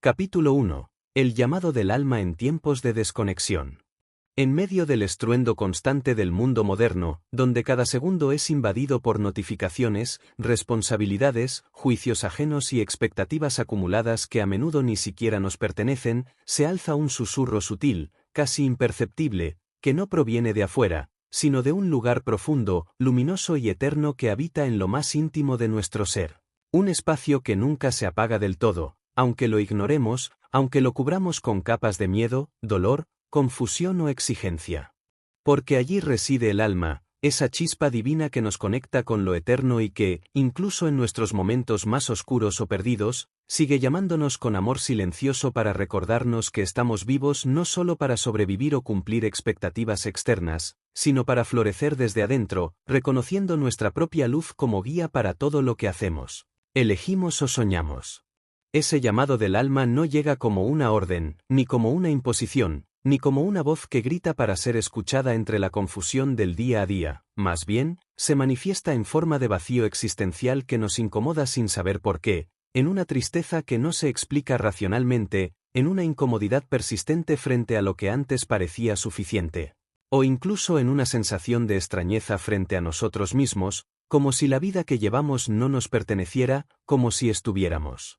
Capítulo 1. El llamado del alma en tiempos de desconexión. En medio del estruendo constante del mundo moderno, donde cada segundo es invadido por notificaciones, responsabilidades, juicios ajenos y expectativas acumuladas que a menudo ni siquiera nos pertenecen, se alza un susurro sutil, casi imperceptible, que no proviene de afuera, sino de un lugar profundo, luminoso y eterno que habita en lo más íntimo de nuestro ser. Un espacio que nunca se apaga del todo, aunque lo ignoremos, aunque lo cubramos con capas de miedo, dolor, confusión o exigencia. Porque allí reside el alma, esa chispa divina que nos conecta con lo eterno y que, incluso en nuestros momentos más oscuros o perdidos, sigue llamándonos con amor silencioso para recordarnos que estamos vivos no solo para sobrevivir o cumplir expectativas externas, sino para florecer desde adentro, reconociendo nuestra propia luz como guía para todo lo que hacemos, elegimos o soñamos. Ese llamado del alma no llega como una orden, ni como una imposición, ni como una voz que grita para ser escuchada entre la confusión del día a día, más bien, se manifiesta en forma de vacío existencial que nos incomoda sin saber por qué, en una tristeza que no se explica racionalmente, en una incomodidad persistente frente a lo que antes parecía suficiente. O incluso en una sensación de extrañeza frente a nosotros mismos, como si la vida que llevamos no nos perteneciera, como si estuviéramos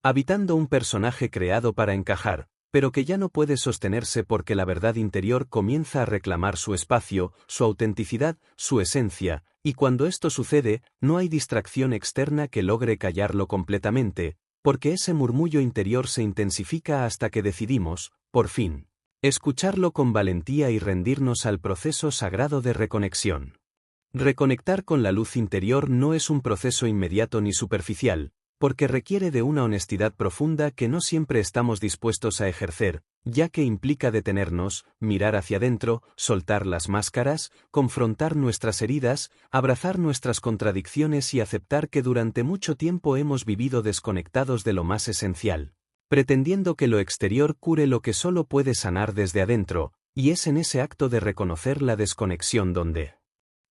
habitando un personaje creado para encajar, pero que ya no puede sostenerse porque la verdad interior comienza a reclamar su espacio, su autenticidad, su esencia, y cuando esto sucede, no hay distracción externa que logre callarlo completamente, porque ese murmullo interior se intensifica hasta que decidimos, por fin, escucharlo con valentía y rendirnos al proceso sagrado de reconexión. Reconectar con la luz interior no es un proceso inmediato ni superficial, porque requiere de una honestidad profunda que no siempre estamos dispuestos a ejercer, ya que implica detenernos, mirar hacia adentro, soltar las máscaras, confrontar nuestras heridas, abrazar nuestras contradicciones y aceptar que durante mucho tiempo hemos vivido desconectados de lo más esencial, pretendiendo que lo exterior cure lo que solo puede sanar desde adentro, y es en ese acto de reconocer la desconexión donde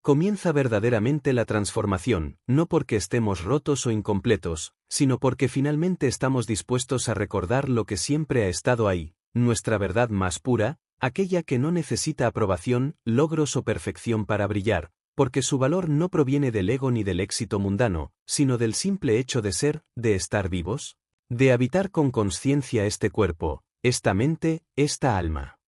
comienza verdaderamente la transformación, no porque estemos rotos o incompletos, sino porque finalmente estamos dispuestos a recordar lo que siempre ha estado ahí, nuestra verdad más pura, aquella que no necesita aprobación, logros o perfección para brillar, porque su valor no proviene del ego ni del éxito mundano, sino del simple hecho de ser, de estar vivos, de habitar con conciencia este cuerpo, esta mente, esta alma.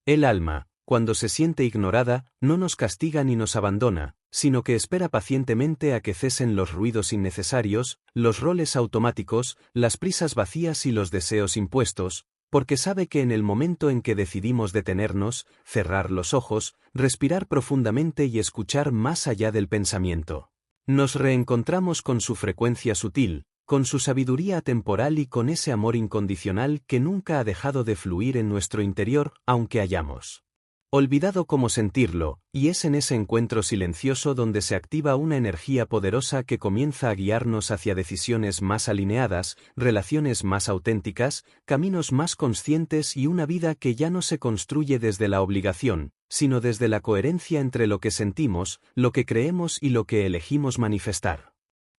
El alma, cuando se siente ignorada, no nos castiga ni nos abandona, sino que espera pacientemente a que cesen los ruidos innecesarios, los roles automáticos, las prisas vacías y los deseos impuestos, porque sabe que en el momento en que decidimos detenernos, cerrar los ojos, respirar profundamente y escuchar más allá del pensamiento, nos reencontramos con su frecuencia sutil, con su sabiduría atemporal y con ese amor incondicional que nunca ha dejado de fluir en nuestro interior, aunque hayamos olvidado cómo sentirlo, y es en ese encuentro silencioso donde se activa una energía poderosa que comienza a guiarnos hacia decisiones más alineadas, relaciones más auténticas, caminos más conscientes y una vida que ya no se construye desde la obligación, sino desde la coherencia entre lo que sentimos, lo que creemos y lo que elegimos manifestar.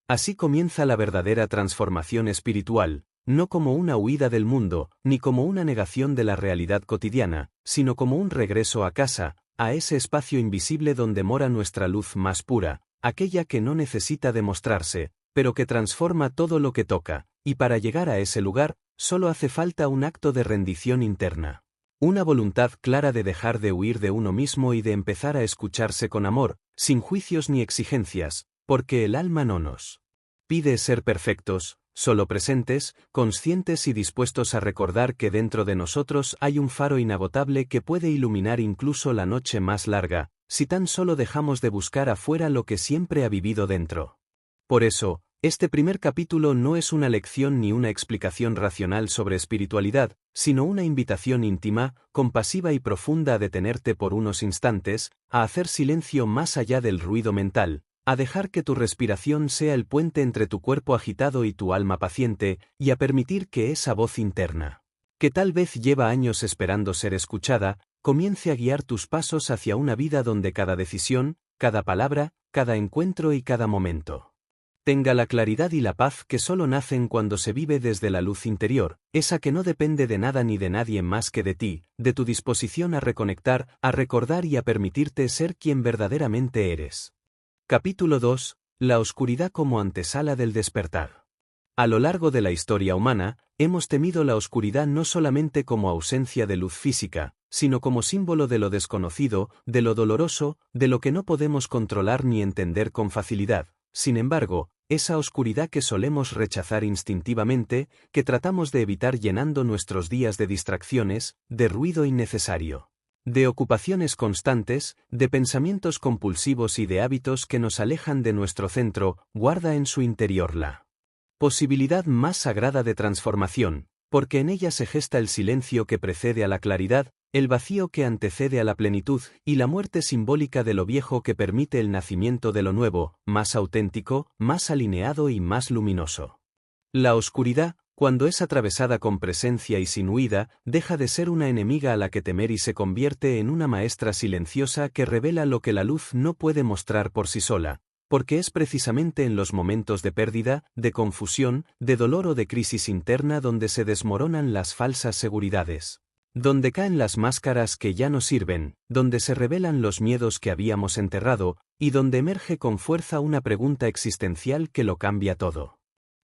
Así comienza la verdadera transformación espiritual, no como una huida del mundo, ni como una negación de la realidad cotidiana, sino como un regreso a casa, a ese espacio invisible donde mora nuestra luz más pura, aquella que no necesita demostrarse, pero que transforma todo lo que toca, y para llegar a ese lugar, solo hace falta un acto de rendición interna. Una voluntad clara de dejar de huir de uno mismo y de empezar a escucharse con amor, sin juicios ni exigencias, porque el alma no nos pide ser perfectos, solo presentes, conscientes y dispuestos a recordar que dentro de nosotros hay un faro inagotable que puede iluminar incluso la noche más larga, si tan solo dejamos de buscar afuera lo que siempre ha vivido dentro. Por eso, este primer capítulo no es una lección ni una explicación racional sobre espiritualidad, sino una invitación íntima, compasiva y profunda a detenerte por unos instantes, a hacer silencio más allá del ruido mental, a dejar que tu respiración sea el puente entre tu cuerpo agitado y tu alma paciente, y a permitir que esa voz interna, que tal vez lleva años esperando ser escuchada, comience a guiar tus pasos hacia una vida donde cada decisión, cada palabra, cada encuentro y cada momento Tenga la claridad y la paz que solo nacen cuando se vive desde la luz interior, esa que no depende de nada ni de nadie más que de ti, de tu disposición a reconectar, a recordar y a permitirte ser quien verdaderamente eres. Capítulo 2. La oscuridad como antesala del despertar. A lo largo de la historia humana, hemos temido la oscuridad no solamente como ausencia de luz física, sino como símbolo de lo desconocido, de lo doloroso, de lo que no podemos controlar ni entender con facilidad. Sin embargo, esa oscuridad que solemos rechazar instintivamente, que tratamos de evitar llenando nuestros días de distracciones, de ruido innecesario, de ocupaciones constantes, de pensamientos compulsivos y de hábitos que nos alejan de nuestro centro, guarda en su interior la posibilidad más sagrada de transformación, porque en ella se gesta el silencio que precede a la claridad, el vacío que antecede a la plenitud, y la muerte simbólica de lo viejo que permite el nacimiento de lo nuevo, más auténtico, más alineado y más luminoso. La oscuridad, cuando es atravesada con presencia y sin huida, deja de ser una enemiga a la que temer y se convierte en una maestra silenciosa que revela lo que la luz no puede mostrar por sí sola, porque es precisamente en los momentos de pérdida, de confusión, de dolor o de crisis interna donde se desmoronan las falsas seguridades, donde caen las máscaras que ya no sirven, donde se revelan los miedos que habíamos enterrado, y donde emerge con fuerza una pregunta existencial que lo cambia todo.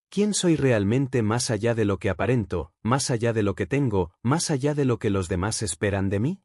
¿Quién soy realmente más allá de lo que aparento, más allá de lo que tengo, más allá de lo que los demás esperan de mí?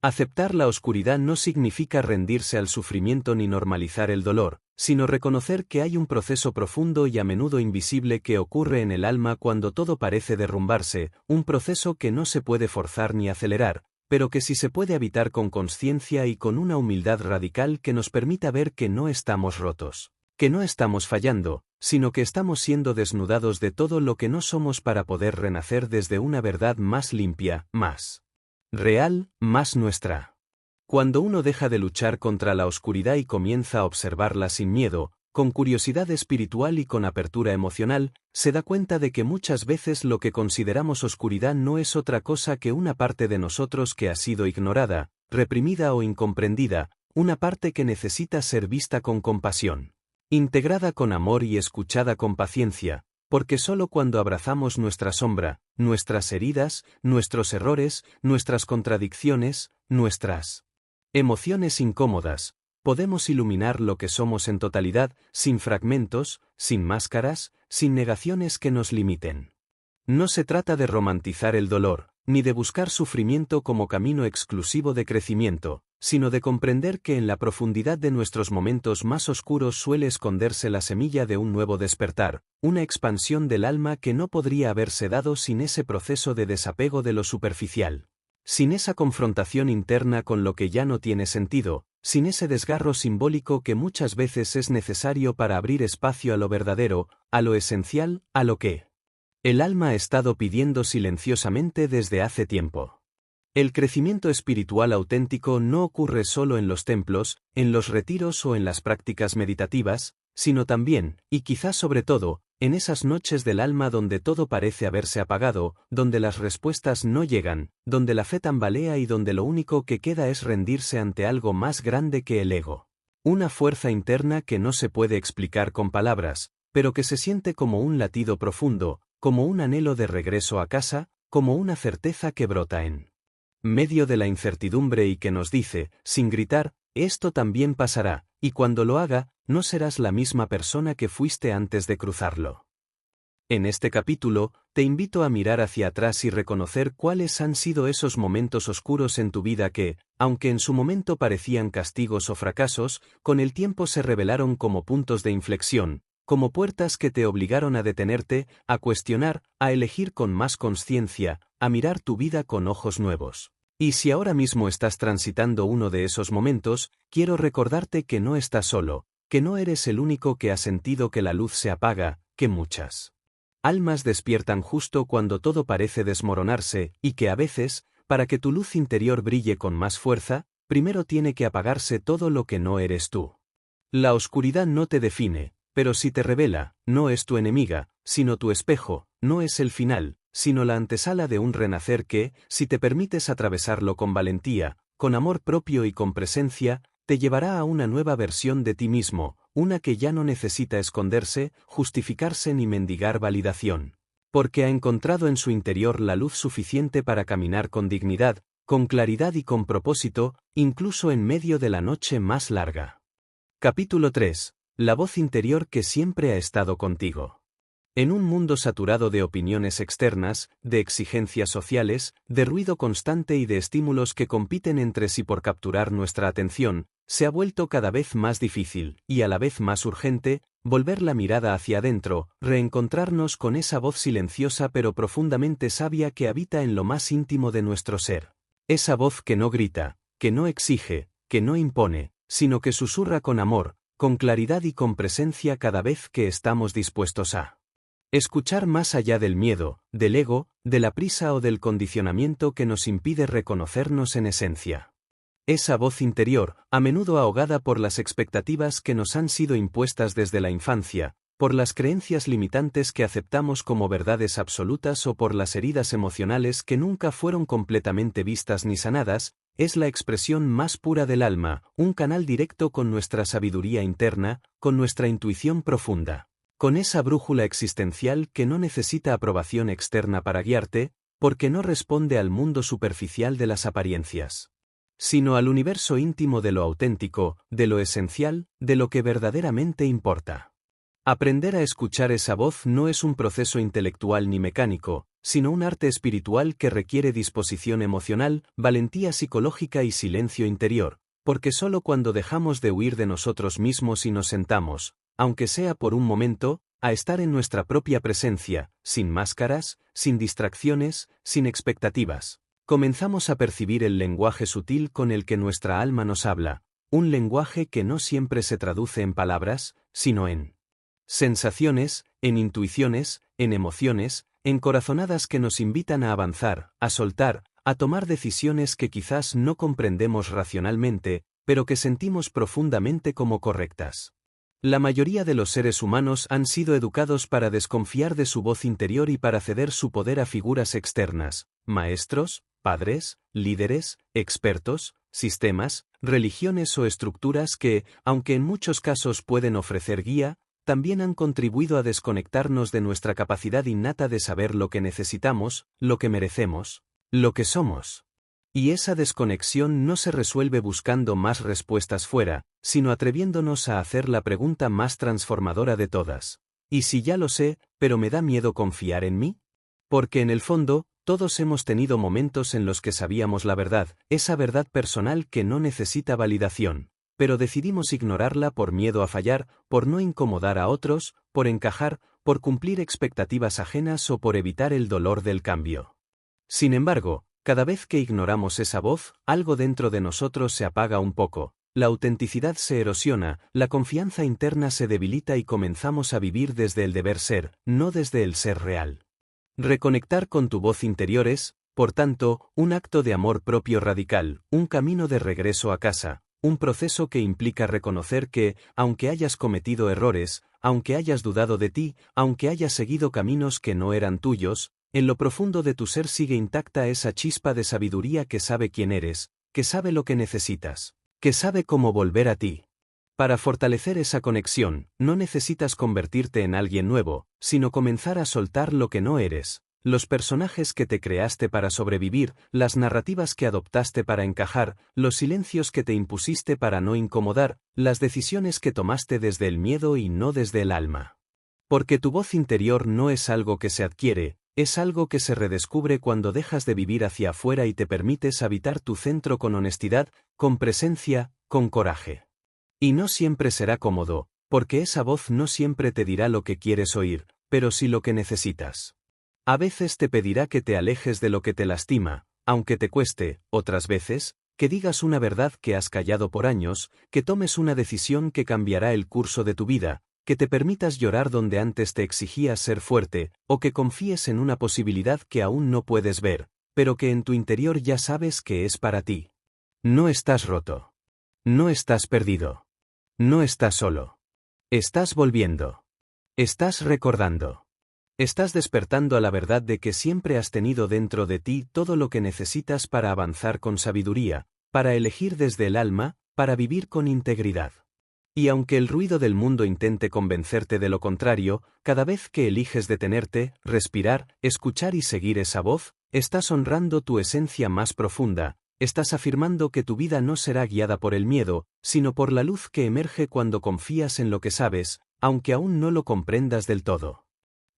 Aceptar la oscuridad no significa rendirse al sufrimiento ni normalizar el dolor, sino reconocer que hay un proceso profundo y a menudo invisible que ocurre en el alma cuando todo parece derrumbarse, un proceso que no se puede forzar ni acelerar, pero que sí se puede habitar con conciencia y con una humildad radical que nos permita ver que no estamos rotos, que no estamos fallando, sino que estamos siendo desnudados de todo lo que no somos para poder renacer desde una verdad más limpia, más real, más nuestra. Cuando uno deja de luchar contra la oscuridad y comienza a observarla sin miedo, con curiosidad espiritual y con apertura emocional, se da cuenta de que muchas veces lo que consideramos oscuridad no es otra cosa que una parte de nosotros que ha sido ignorada, reprimida o incomprendida, una parte que necesita ser vista con compasión, integrada con amor y escuchada con paciencia, porque solo cuando abrazamos nuestra sombra, nuestras heridas, nuestros errores, nuestras contradicciones, nuestras emociones incómodas, podemos iluminar lo que somos en totalidad, sin fragmentos, sin máscaras, sin negaciones que nos limiten. No se trata de romantizar el dolor, ni de buscar sufrimiento como camino exclusivo de crecimiento, sino de comprender que en la profundidad de nuestros momentos más oscuros suele esconderse la semilla de un nuevo despertar, una expansión del alma que no podría haberse dado sin ese proceso de desapego de lo superficial, sin esa confrontación interna con lo que ya no tiene sentido, sin ese desgarro simbólico que muchas veces es necesario para abrir espacio a lo verdadero, a lo esencial, a lo que el alma ha estado pidiendo silenciosamente desde hace tiempo. El crecimiento espiritual auténtico no ocurre solo en los templos, en los retiros o en las prácticas meditativas, sino también, y quizás sobre todo, en esas noches del alma donde todo parece haberse apagado, donde las respuestas no llegan, donde la fe tambalea y donde lo único que queda es rendirse ante algo más grande que el ego. Una fuerza interna que no se puede explicar con palabras, pero que se siente como un latido profundo, como un anhelo de regreso a casa, como una certeza que brota en medio de la incertidumbre y que nos dice, sin gritar, esto también pasará, y cuando lo haga, no serás la misma persona que fuiste antes de cruzarlo. En este capítulo, te invito a mirar hacia atrás y reconocer cuáles han sido esos momentos oscuros en tu vida que, aunque en su momento parecían castigos o fracasos, con el tiempo se revelaron como puntos de inflexión, como puertas que te obligaron a detenerte, a cuestionar, a elegir con más conciencia, a mirar tu vida con ojos nuevos. Y si ahora mismo estás transitando uno de esos momentos, quiero recordarte que no estás solo, que no eres el único que ha sentido que la luz se apaga, que muchas almas despiertan justo cuando todo parece desmoronarse, y que a veces, para que tu luz interior brille con más fuerza, primero tiene que apagarse todo lo que no eres tú. La oscuridad no te define, pero si te revela, no es tu enemiga, sino tu espejo, no es el final, sino la antesala de un renacer que, si te permites atravesarlo con valentía, con amor propio y con presencia, te llevará a una nueva versión de ti mismo, una que ya no necesita esconderse, justificarse ni mendigar validación. Porque ha encontrado en su interior la luz suficiente para caminar con dignidad, con claridad y con propósito, incluso en medio de la noche más larga. Capítulo 3. La voz interior que siempre ha estado contigo. En un mundo saturado de opiniones externas, de exigencias sociales, de ruido constante y de estímulos que compiten entre sí por capturar nuestra atención, se ha vuelto cada vez más difícil, y a la vez más urgente, volver la mirada hacia adentro, reencontrarnos con esa voz silenciosa pero profundamente sabia que habita en lo más íntimo de nuestro ser. Esa voz que no grita, que no exige, que no impone, sino que susurra con amor, con claridad y con presencia cada vez que estamos dispuestos a escuchar más allá del miedo, del ego, de la prisa o del condicionamiento que nos impide reconocernos en esencia. Esa voz interior, a menudo ahogada por las expectativas que nos han sido impuestas desde la infancia, por las creencias limitantes que aceptamos como verdades absolutas o por las heridas emocionales que nunca fueron completamente vistas ni sanadas, es la expresión más pura del alma, un canal directo con nuestra sabiduría interna, con nuestra intuición profunda. Con esa brújula existencial que no necesita aprobación externa para guiarte, porque no responde al mundo superficial de las apariencias, sino al universo íntimo de lo auténtico, de lo esencial, de lo que verdaderamente importa. Aprender a escuchar esa voz no es un proceso intelectual ni mecánico, sino un arte espiritual que requiere disposición emocional, valentía psicológica y silencio interior, porque solo cuando dejamos de huir de nosotros mismos y nos sentamos, aunque sea por un momento, a estar en nuestra propia presencia, sin máscaras, sin distracciones, sin expectativas, comenzamos a percibir el lenguaje sutil con el que nuestra alma nos habla, un lenguaje que no siempre se traduce en palabras, sino en sensaciones, en intuiciones, en emociones, en corazonadas que nos invitan a avanzar, a soltar, a tomar decisiones que quizás no comprendemos racionalmente, pero que sentimos profundamente como correctas. La mayoría de los seres humanos han sido educados para desconfiar de su voz interior y para ceder su poder a figuras externas, maestros, padres, líderes, expertos, sistemas, religiones o estructuras que, aunque en muchos casos pueden ofrecer guía, también han contribuido a desconectarnos de nuestra capacidad innata de saber lo que necesitamos, lo que merecemos, lo que somos. Y esa desconexión no se resuelve buscando más respuestas fuera, sino atreviéndonos a hacer la pregunta más transformadora de todas. ¿Y si ya lo sé, pero me da miedo confiar en mí? Porque en el fondo, todos hemos tenido momentos en los que sabíamos la verdad, esa verdad personal que no necesita validación, pero decidimos ignorarla por miedo a fallar, por no incomodar a otros, por encajar, por cumplir expectativas ajenas o por evitar el dolor del cambio. Sin embargo, cada vez que ignoramos esa voz, algo dentro de nosotros se apaga un poco, la autenticidad se erosiona, la confianza interna se debilita y comenzamos a vivir desde el deber ser, no desde el ser real. Reconectar con tu voz interior es, por tanto, un acto de amor propio radical, un camino de regreso a casa, un proceso que implica reconocer que, aunque hayas cometido errores, aunque hayas dudado de ti, aunque hayas seguido caminos que no eran tuyos, en lo profundo de tu ser sigue intacta esa chispa de sabiduría que sabe quién eres, que sabe lo que necesitas, que sabe cómo volver a ti. Para fortalecer esa conexión, no necesitas convertirte en alguien nuevo, sino comenzar a soltar lo que no eres, los personajes que te creaste para sobrevivir, las narrativas que adoptaste para encajar, los silencios que te impusiste para no incomodar, las decisiones que tomaste desde el miedo y no desde el alma. Porque tu voz interior no es algo que se adquiere, es algo que se redescubre cuando dejas de vivir hacia afuera y te permites habitar tu centro con honestidad, con presencia, con coraje. Y no siempre será cómodo, porque esa voz no siempre te dirá lo que quieres oír, pero sí lo que necesitas. A veces te pedirá que te alejes de lo que te lastima, aunque te cueste, otras veces, que digas una verdad que has callado por años, que tomes una decisión que cambiará el curso de tu vida, que te permitas llorar donde antes te exigías ser fuerte, o que confíes en una posibilidad que aún no puedes ver, pero que en tu interior ya sabes que es para ti. No estás roto. No estás perdido. No estás solo. Estás volviendo. Estás recordando. Estás despertando a la verdad de que siempre has tenido dentro de ti todo lo que necesitas para avanzar con sabiduría, para elegir desde el alma, para vivir con integridad. Y aunque el ruido del mundo intente convencerte de lo contrario, cada vez que eliges detenerte, respirar, escuchar y seguir esa voz, estás honrando tu esencia más profunda, estás afirmando que tu vida no será guiada por el miedo, sino por la luz que emerge cuando confías en lo que sabes, aunque aún no lo comprendas del todo.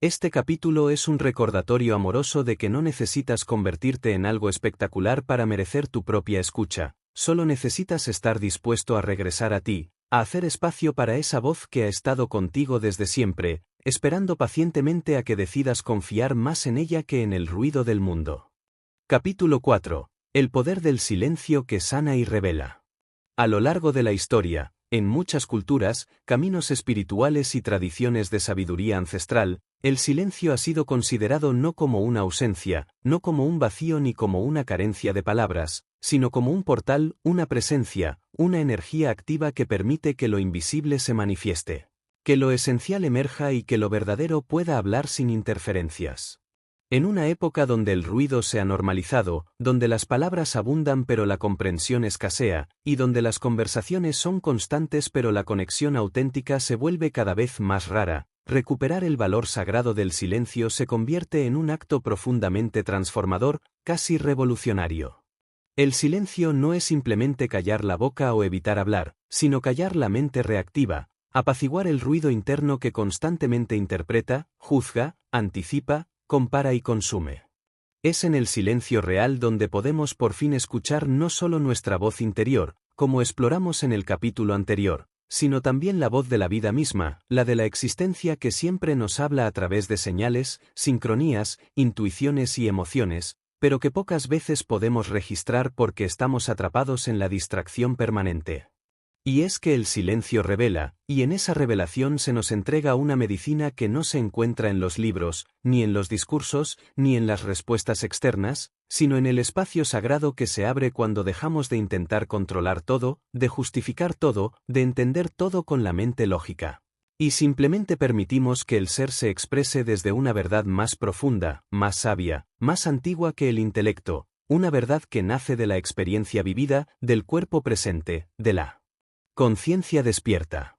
Este capítulo es un recordatorio amoroso de que no necesitas convertirte en algo espectacular para merecer tu propia escucha, solo necesitas estar dispuesto a regresar a ti, a hacer espacio para esa voz que ha estado contigo desde siempre, esperando pacientemente a que decidas confiar más en ella que en el ruido del mundo. Capítulo 4. El poder del silencio que sana y revela. A lo largo de la historia, en muchas culturas, caminos espirituales y tradiciones de sabiduría ancestral, el silencio ha sido considerado no como una ausencia, no como un vacío ni como una carencia de palabras, sino como un portal, una presencia, una energía activa que permite que lo invisible se manifieste, que lo esencial emerja y que lo verdadero pueda hablar sin interferencias. En una época donde el ruido se ha normalizado, donde las palabras abundan pero la comprensión escasea, y donde las conversaciones son constantes pero la conexión auténtica se vuelve cada vez más rara, recuperar el valor sagrado del silencio se convierte en un acto profundamente transformador, casi revolucionario. El silencio no es simplemente callar la boca o evitar hablar, sino callar la mente reactiva, apaciguar el ruido interno que constantemente interpreta, juzga, anticipa, compara y consume. Es en el silencio real donde podemos por fin escuchar no solo nuestra voz interior, como exploramos en el capítulo anterior, sino también la voz de la vida misma, la de la existencia que siempre nos habla a través de señales, sincronías, intuiciones y emociones, pero que pocas veces podemos registrar porque estamos atrapados en la distracción permanente. Y es que el silencio revela, y en esa revelación se nos entrega una medicina que no se encuentra en los libros, ni en los discursos, ni en las respuestas externas, sino en el espacio sagrado que se abre cuando dejamos de intentar controlar todo, de justificar todo, de entender todo con la mente lógica. Y simplemente permitimos que el ser se exprese desde una verdad más profunda, más sabia, más antigua que el intelecto, una verdad que nace de la experiencia vivida, del cuerpo presente, de la conciencia despierta.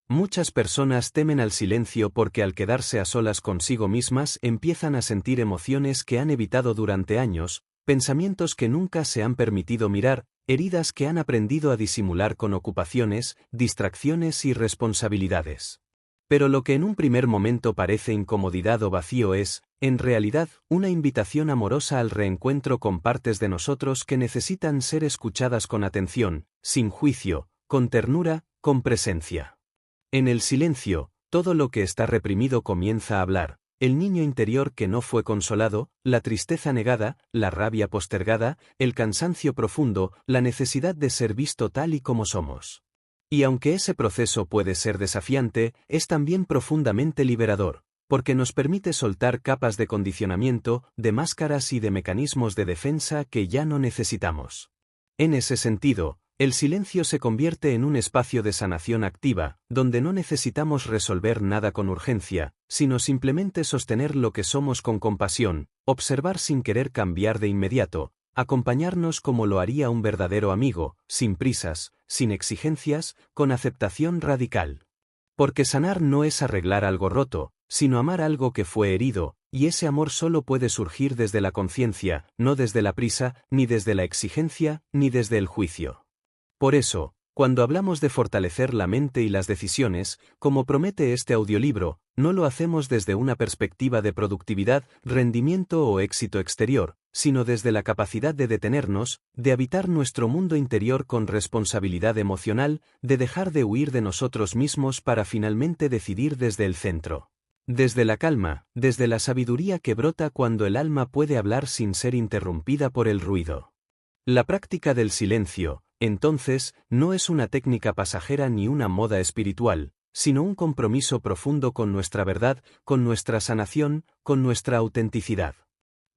Muchas personas temen al silencio porque al quedarse a solas consigo mismas empiezan a sentir emociones que han evitado durante años, pensamientos que nunca se han permitido mirar, heridas que han aprendido a disimular con ocupaciones, distracciones y responsabilidades. Pero lo que en un primer momento parece incomodidad o vacío es, en realidad, una invitación amorosa al reencuentro con partes de nosotros que necesitan ser escuchadas con atención, sin juicio, con ternura, con presencia. En el silencio, todo lo que está reprimido comienza a hablar, el niño interior que no fue consolado, la tristeza negada, la rabia postergada, el cansancio profundo, la necesidad de ser visto tal y como somos. Y aunque ese proceso puede ser desafiante, es también profundamente liberador, porque nos permite soltar capas de condicionamiento, de máscaras y de mecanismos de defensa que ya no necesitamos. En ese sentido, el silencio se convierte en un espacio de sanación activa, donde no necesitamos resolver nada con urgencia, sino simplemente sostener lo que somos con compasión, observar sin querer cambiar de inmediato, acompañarnos como lo haría un verdadero amigo, sin prisas, sin exigencias, con aceptación radical. Porque sanar no es arreglar algo roto, sino amar algo que fue herido, y ese amor solo puede surgir desde la conciencia, no desde la prisa, ni desde la exigencia, ni desde el juicio. Por eso, cuando hablamos de fortalecer la mente y las decisiones, como promete este audiolibro, no lo hacemos desde una perspectiva de productividad, rendimiento o éxito exterior, sino desde la capacidad de detenernos, de habitar nuestro mundo interior con responsabilidad emocional, de dejar de huir de nosotros mismos para finalmente decidir desde el centro. Desde la calma, desde la sabiduría que brota cuando el alma puede hablar sin ser interrumpida por el ruido. La práctica del silencio, entonces, no es una técnica pasajera ni una moda espiritual, sino un compromiso profundo con nuestra verdad, con nuestra sanación, con nuestra autenticidad.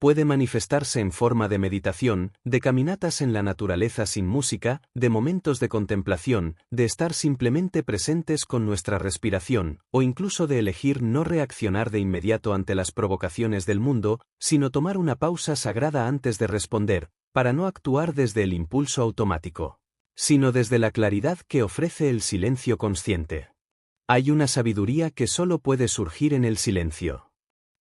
Puede manifestarse en forma de meditación, de caminatas en la naturaleza sin música, de momentos de contemplación, de estar simplemente presentes con nuestra respiración, o incluso de elegir no reaccionar de inmediato ante las provocaciones del mundo, sino tomar una pausa sagrada antes de responder, para no actuar desde el impulso automático. sino desde la claridad que ofrece el silencio consciente. Hay una sabiduría que solo puede surgir en el silencio.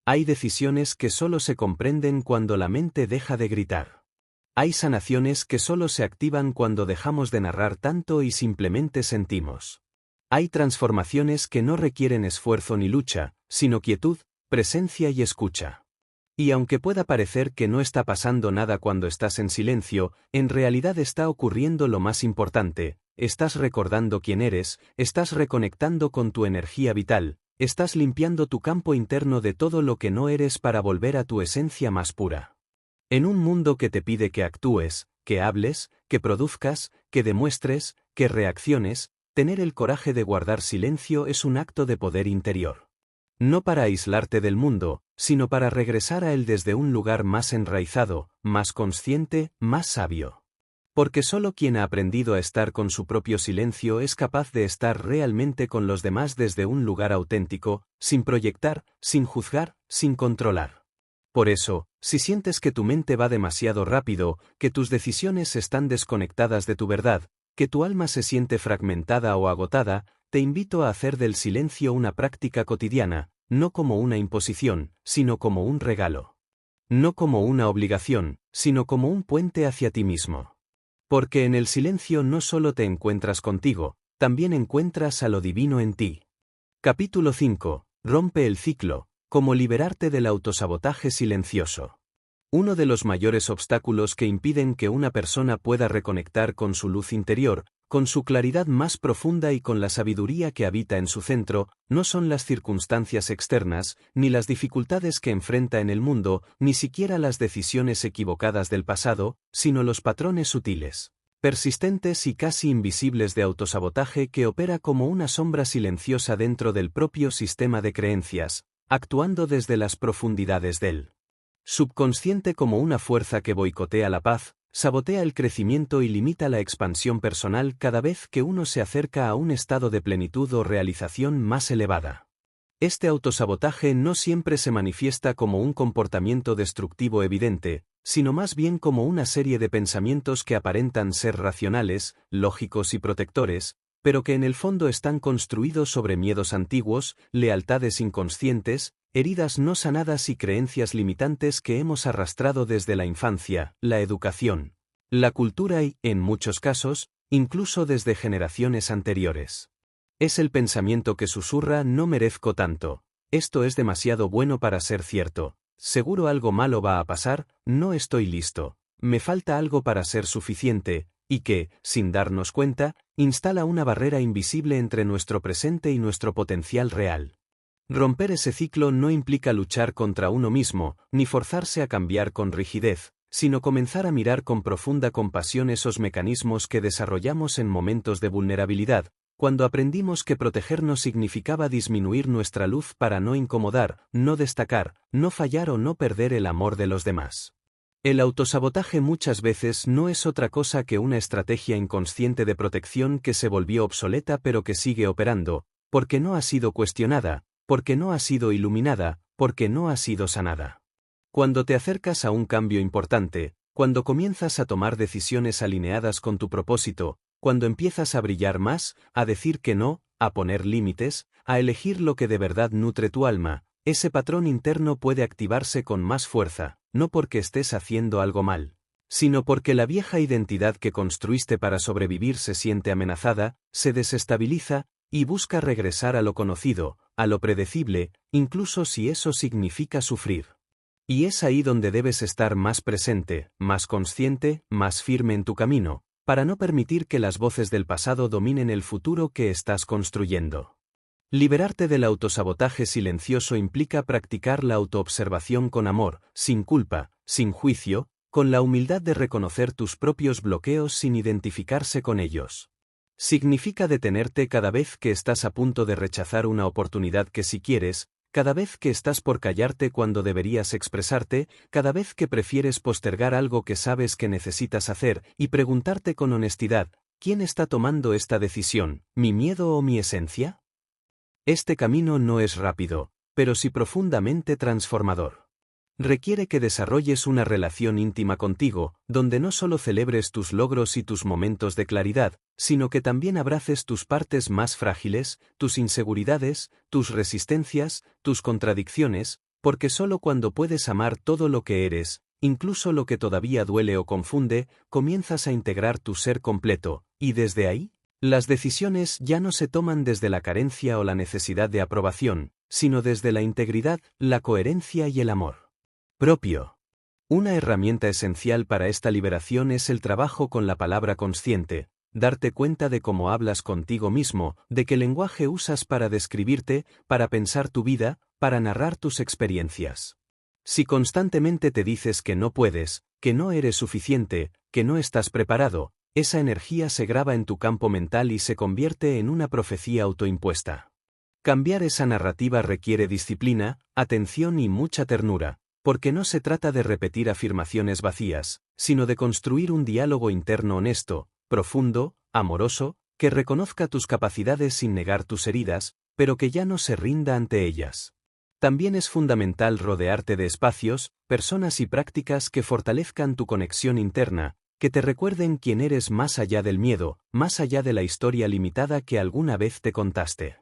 Hay decisiones que solo se comprenden cuando la mente deja de gritar. Hay sanaciones que solo se activan cuando dejamos de narrar tanto y simplemente sentimos. Hay transformaciones que no requieren esfuerzo ni lucha, sino quietud, presencia y escucha. Y aunque pueda parecer que no está pasando nada cuando estás en silencio, en realidad está ocurriendo lo más importante: estás recordando quién eres, estás reconectando con tu energía vital, estás limpiando tu campo interno de todo lo que no eres para volver a tu esencia más pura. En un mundo que te pide que actúes, que hables, que produzcas, que demuestres, que reacciones, tener el coraje de guardar silencio es un acto de poder interior. No para aislarte del mundo, sino para regresar a él desde un lugar más enraizado, más consciente, más sabio. Porque solo quien ha aprendido a estar con su propio silencio es capaz de estar realmente con los demás desde un lugar auténtico, sin proyectar, sin juzgar, sin controlar. Por eso, si sientes que tu mente va demasiado rápido, que tus decisiones están desconectadas de tu verdad, que tu alma se siente fragmentada o agotada, te invito a hacer del silencio una práctica cotidiana, no como una imposición, sino como un regalo. No como una obligación, sino como un puente hacia ti mismo. Porque en el silencio no solo te encuentras contigo, también encuentras a lo divino en ti. Capítulo 5. Rompe el ciclo. Cómo liberarte del autosabotaje silencioso. Uno de los mayores obstáculos que impiden que una persona pueda reconectar con su luz interior, con su claridad más profunda y con la sabiduría que habita en su centro, no son las circunstancias externas, ni las dificultades que enfrenta en el mundo, ni siquiera las decisiones equivocadas del pasado, sino los patrones sutiles, persistentes y casi invisibles de autosabotaje que opera como una sombra silenciosa dentro del propio sistema de creencias, actuando desde las profundidades del subconsciente como una fuerza que boicotea la paz, sabotea el crecimiento y limita la expansión personal cada vez que uno se acerca a un estado de plenitud o realización más elevada. Este autosabotaje no siempre se manifiesta como un comportamiento destructivo evidente, sino más bien como una serie de pensamientos que aparentan ser racionales, lógicos y protectores, pero que en el fondo están construidos sobre miedos antiguos, lealtades inconscientes, heridas no sanadas y creencias limitantes que hemos arrastrado desde la infancia, la educación, la cultura y, en muchos casos, incluso desde generaciones anteriores. Es el pensamiento que susurra: no merezco tanto, esto es demasiado bueno para ser cierto, seguro algo malo va a pasar, no estoy listo, me falta algo para ser suficiente, y que, sin darnos cuenta, instala una barrera invisible entre nuestro presente y nuestro potencial real. Romper ese ciclo no implica luchar contra uno mismo, ni forzarse a cambiar con rigidez, sino comenzar a mirar con profunda compasión esos mecanismos que desarrollamos en momentos de vulnerabilidad, cuando aprendimos que protegernos significaba disminuir nuestra luz para no incomodar, no destacar, no fallar o no perder el amor de los demás. El autosabotaje muchas veces no es otra cosa que una estrategia inconsciente de protección que se volvió obsoleta pero que sigue operando, porque no ha sido cuestionada, porque no ha sido iluminada, porque no ha sido sanada. Cuando te acercas a un cambio importante, cuando comienzas a tomar decisiones alineadas con tu propósito, cuando empiezas a brillar más, a decir que no, a poner límites, a elegir lo que de verdad nutre tu alma, ese patrón interno puede activarse con más fuerza, no porque estés haciendo algo mal, sino porque la vieja identidad que construiste para sobrevivir se siente amenazada, se desestabiliza, y busca regresar a lo conocido, a lo predecible, incluso si eso significa sufrir. Y es ahí donde debes estar más presente, más consciente, más firme en tu camino, para no permitir que las voces del pasado dominen el futuro que estás construyendo. Liberarte del autosabotaje silencioso implica practicar la autoobservación con amor, sin culpa, sin juicio, con la humildad de reconocer tus propios bloqueos sin identificarse con ellos. Significa detenerte cada vez que estás a punto de rechazar una oportunidad que sí quieres, cada vez que estás por callarte cuando deberías expresarte, cada vez que prefieres postergar algo que sabes que necesitas hacer, y preguntarte con honestidad: ¿quién está tomando esta decisión, mi miedo o mi esencia? Este camino no es rápido, pero sí profundamente transformador. Requiere que desarrolles una relación íntima contigo, donde no solo celebres tus logros y tus momentos de claridad, sino que también abraces tus partes más frágiles, tus inseguridades, tus resistencias, tus contradicciones, porque solo cuando puedes amar todo lo que eres, incluso lo que todavía duele o confunde, comienzas a integrar tu ser completo, y desde ahí, las decisiones ya no se toman desde la carencia o la necesidad de aprobación, sino desde la integridad, la coherencia y el amor propio. Una herramienta esencial para esta liberación es el trabajo con la palabra consciente, darte cuenta de cómo hablas contigo mismo, de qué lenguaje usas para describirte, para pensar tu vida, para narrar tus experiencias. Si constantemente te dices que no puedes, que no eres suficiente, que no estás preparado, esa energía se graba en tu campo mental y se convierte en una profecía autoimpuesta. Cambiar esa narrativa requiere disciplina, atención y mucha ternura, porque no se trata de repetir afirmaciones vacías, sino de construir un diálogo interno honesto, profundo, amoroso, que reconozca tus capacidades sin negar tus heridas, pero que ya no se rinda ante ellas. También es fundamental rodearte de espacios, personas y prácticas que fortalezcan tu conexión interna, que te recuerden quién eres más allá del miedo, más allá de la historia limitada que alguna vez te contaste.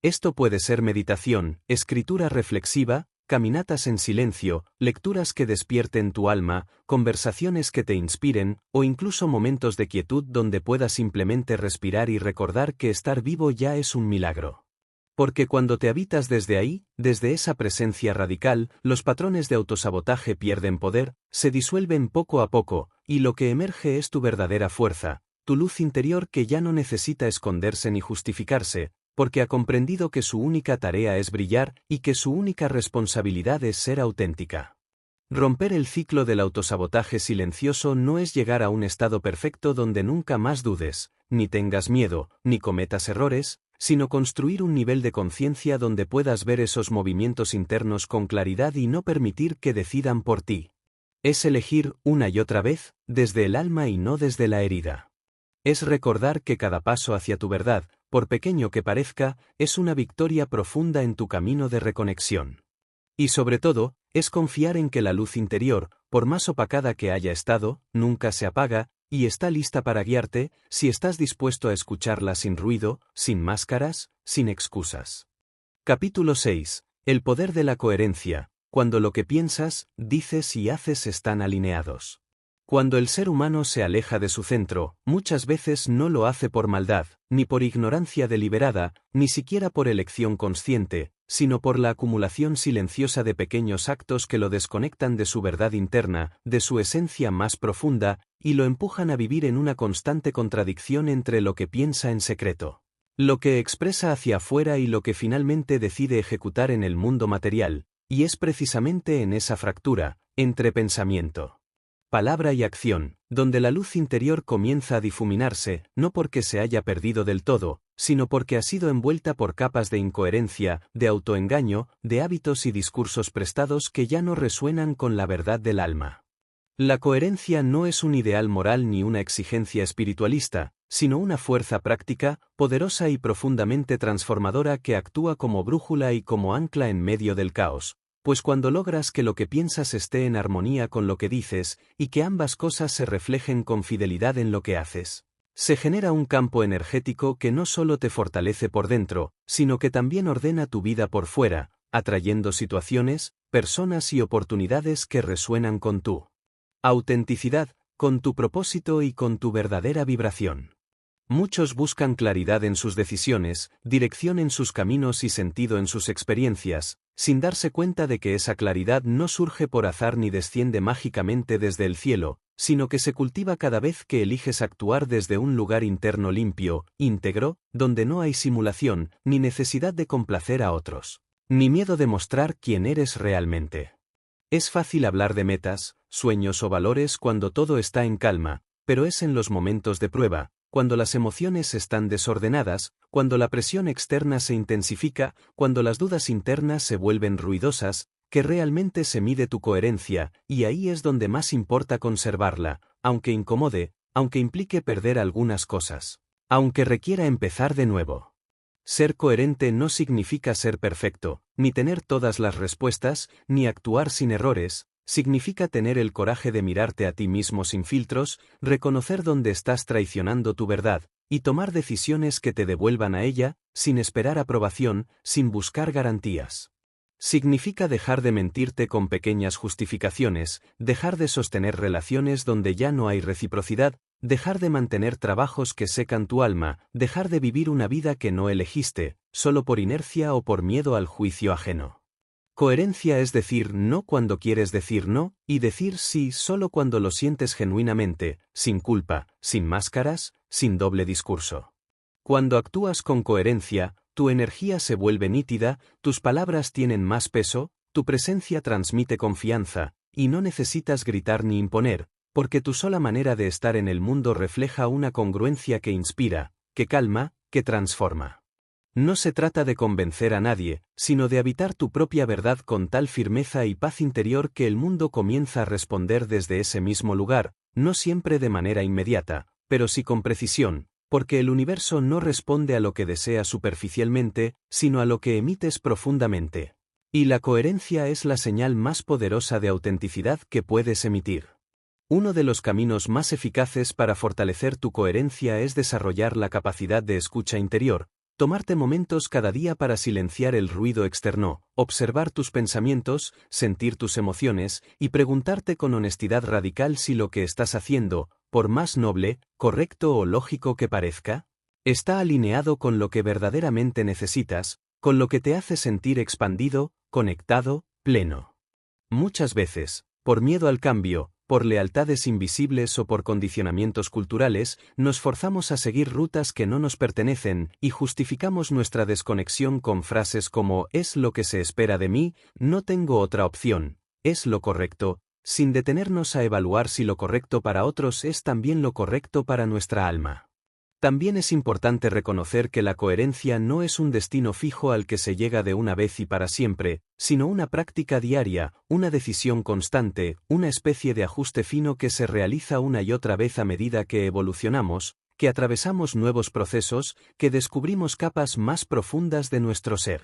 Esto puede ser meditación, escritura reflexiva, caminatas en silencio, lecturas que despierten tu alma, conversaciones que te inspiren, o incluso momentos de quietud donde puedas simplemente respirar y recordar que estar vivo ya es un milagro. Porque cuando te habitas desde ahí, desde esa presencia radical, los patrones de autosabotaje pierden poder, se disuelven poco a poco, y lo que emerge es tu verdadera fuerza, tu luz interior que ya no necesita esconderse ni justificarse, porque ha comprendido que su única tarea es brillar y que su única responsabilidad es ser auténtica. Romper el ciclo del autosabotaje silencioso no es llegar a un estado perfecto donde nunca más dudes, ni tengas miedo, ni cometas errores, sino construir un nivel de conciencia donde puedas ver esos movimientos internos con claridad y no permitir que decidan por ti. Es elegir una y otra vez, desde el alma y no desde la herida. Es recordar que cada paso hacia tu verdad, por pequeño que parezca, es una victoria profunda en tu camino de reconexión. Y sobre todo, es confiar en que la luz interior, por más opacada que haya estado, nunca se apaga, y está lista para guiarte, si estás dispuesto a escucharla sin ruido, sin máscaras, sin excusas. Capítulo 6. El poder de la coherencia, cuando lo que piensas, dices y haces están alineados. Cuando el ser humano se aleja de su centro, muchas veces no lo hace por maldad, ni por ignorancia deliberada, ni siquiera por elección consciente, sino por la acumulación silenciosa de pequeños actos que lo desconectan de su verdad interna, de su esencia más profunda, y lo empujan a vivir en una constante contradicción entre lo que piensa en secreto, lo que expresa hacia afuera y lo que finalmente decide ejecutar en el mundo material, y es precisamente en esa fractura, entre pensamiento, palabra y acción, donde la luz interior comienza a difuminarse, no porque se haya perdido del todo, sino porque ha sido envuelta por capas de incoherencia, de autoengaño, de hábitos y discursos prestados que ya no resuenan con la verdad del alma. La coherencia no es un ideal moral ni una exigencia espiritualista, sino una fuerza práctica, poderosa y profundamente transformadora que actúa como brújula y como ancla en medio del caos. Pues cuando logras que lo que piensas esté en armonía con lo que dices, y que ambas cosas se reflejen con fidelidad en lo que haces, se genera un campo energético que no solo te fortalece por dentro, sino que también ordena tu vida por fuera, atrayendo situaciones, personas y oportunidades que resuenan con tu autenticidad, con tu propósito y con tu verdadera vibración. Muchos buscan claridad en sus decisiones, dirección en sus caminos y sentido en sus experiencias, sin darse cuenta de que esa claridad no surge por azar ni desciende mágicamente desde el cielo, sino que se cultiva cada vez que eliges actuar desde un lugar interno limpio, íntegro, donde no hay simulación, ni necesidad de complacer a otros, ni miedo de mostrar quién eres realmente. Es fácil hablar de metas, sueños o valores cuando todo está en calma, pero es en los momentos de prueba, cuando las emociones están desordenadas, cuando la presión externa se intensifica, cuando las dudas internas se vuelven ruidosas, que realmente se mide tu coherencia, y ahí es donde más importa conservarla, aunque incomode, aunque implique perder algunas cosas, aunque requiera empezar de nuevo. Ser coherente no significa ser perfecto, ni tener todas las respuestas, ni actuar sin errores. Significa tener el coraje de mirarte a ti mismo sin filtros, reconocer dónde estás traicionando tu verdad, y tomar decisiones que te devuelvan a ella, sin esperar aprobación, sin buscar garantías. Significa dejar de mentirte con pequeñas justificaciones, dejar de sostener relaciones donde ya no hay reciprocidad, dejar de mantener trabajos que secan tu alma, dejar de vivir una vida que no elegiste, solo por inercia o por miedo al juicio ajeno. Coherencia es decir no cuando quieres decir no, y decir sí solo cuando lo sientes genuinamente, sin culpa, sin máscaras, sin doble discurso. Cuando actúas con coherencia, tu energía se vuelve nítida, tus palabras tienen más peso, tu presencia transmite confianza, y no necesitas gritar ni imponer, porque tu sola manera de estar en el mundo refleja una congruencia que inspira, que calma, que transforma. No se trata de convencer a nadie, sino de habitar tu propia verdad con tal firmeza y paz interior que el mundo comienza a responder desde ese mismo lugar, no siempre de manera inmediata, pero sí con precisión, porque el universo no responde a lo que desea superficialmente, sino a lo que emites profundamente. Y la coherencia es la señal más poderosa de autenticidad que puedes emitir. Uno de los caminos más eficaces para fortalecer tu coherencia es desarrollar la capacidad de escucha interior. Tomarte momentos cada día para silenciar el ruido externo, observar tus pensamientos, sentir tus emociones y preguntarte con honestidad radical si lo que estás haciendo, por más noble, correcto o lógico que parezca, está alineado con lo que verdaderamente necesitas, con lo que te hace sentir expandido, conectado, pleno. Muchas veces, por miedo al cambio, por lealtades invisibles o por condicionamientos culturales, nos forzamos a seguir rutas que no nos pertenecen y justificamos nuestra desconexión con frases como «es lo que se espera de mí», «no tengo otra opción», «es lo correcto», sin detenernos a evaluar si lo correcto para otros es también lo correcto para nuestra alma. También es importante reconocer que la coherencia no es un destino fijo al que se llega de una vez y para siempre, sino una práctica diaria, una decisión constante, una especie de ajuste fino que se realiza una y otra vez a medida que evolucionamos, que atravesamos nuevos procesos, que descubrimos capas más profundas de nuestro ser.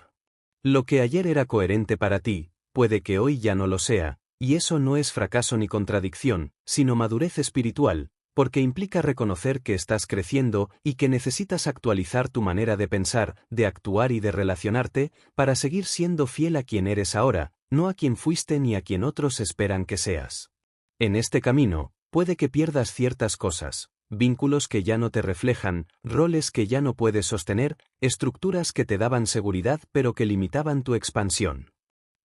Lo que ayer era coherente para ti, puede que hoy ya no lo sea, y eso no es fracaso ni contradicción, sino madurez espiritual, porque implica reconocer que estás creciendo y que necesitas actualizar tu manera de pensar, de actuar y de relacionarte, para seguir siendo fiel a quien eres ahora, no a quien fuiste ni a quien otros esperan que seas. En este camino, puede que pierdas ciertas cosas, vínculos que ya no te reflejan, roles que ya no puedes sostener, estructuras que te daban seguridad pero que limitaban tu expansión.